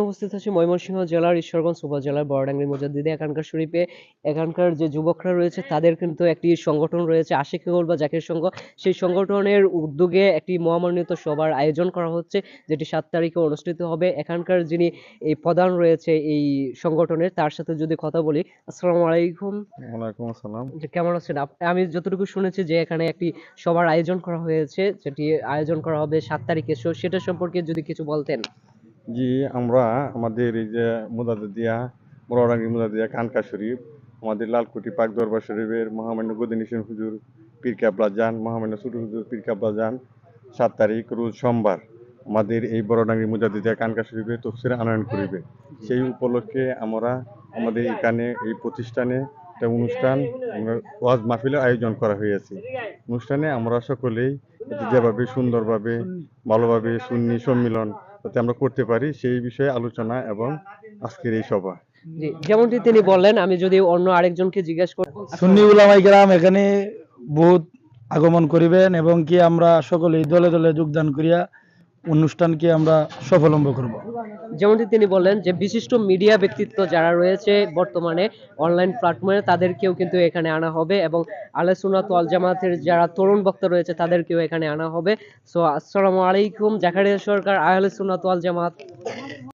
উপস্থিত আছি ময়মনসিংহ জেলার ঈশ্বরগঞ্জ উপজেলার বড়ডাঙ্গি মুজাদ্দিদে এখানকার শরীফে। এখানকার যে যুবকরা রয়েছে তাদের কিন্তু একটি সংগঠন রয়েছে আশিকুল বা জাকির সংঘ। সেই সংগঠনের উদ্যোগে একটি মহামান্বিত সভার আয়োজন করা হচ্ছে, যেটি 7 তারিখে অনুষ্ঠিত হবে। এখানকার যিনি এই প্রধান রয়েছে এই সংগঠনের, তার সাথে যদি কথা বলি। আসসালামু আলাইকুম। ওয়ালাইকুম আসসালাম। কেমন আছেন? আমি যতটুকু শুনেছি যে এখানে একটি সভার আয়োজন করা হয়েছে, যেটি আয়োজন করা হবে 7 তারিখে। সেটা সম্পর্কে যদি কিছু বলতেন। জি, আমরা আমাদের এই যে মুদাদ্দিয়া বড়রাঙ্গি মুদাদ্দিয়া খানকা শরীফ, আমাদের লালকুটি পাক দরবার শরীফের মহামান্য গদিনিসিন হুজুর পীর কেবলা যান, মহামান্য ছোট হুজুর পীর কেবলা যান 7 তারিখ রোজ সোমবার আমাদের এই বড়রাঙ্গি মুদাদ্দিয়া খানকা শরীফে তফসির আনয়ন করিবে। সেই উপলক্ষে আমরা আমাদের এখানে এই প্রতিষ্ঠানে একটা অনুষ্ঠান, আমরা ওয়াজ মাহফিলের আয়োজন করা হয়েছে। অনুষ্ঠানে আমরা সকলেই যেভাবে সুন্দরভাবে ভালোভাবে সুন্নি সম্মিলন যাতে আমরা করতে পারি সেই বিষয়ে আলোচনা এবং আজকের এই সভা। জি, যেমনটি তিনি বললেন, আমি যদি অন্য আরেকজনকে জিজ্ঞেস করি। সুন্নি উলামায়ে কেরাম এখানে বহুত আগমন করিবেন এবং কি আমরা সকলেই দলে দলে যোগদান করিয়া অনুষ্ঠানকে আমরা সফলম্ব করব। যেমনটি তিনি বললেন যে বিশিষ্ট মিডিয়া ব্যক্তিত্ব যারা রয়েছে বর্তমানে অনলাইন প্ল্যাটফর্মে, তাদেরকেও কিন্তু এখানে আনা হবে এবং আহলে সুন্নাত ওয়াল জামাতের যারা তরুণ বক্তা রয়েছে তাদেরকেও এখানে আনা হবে। সো আসসালামু আলাইকুম। জাকারিয়া সরকার, আহলে সুন্নাত ওয়াল জামাত।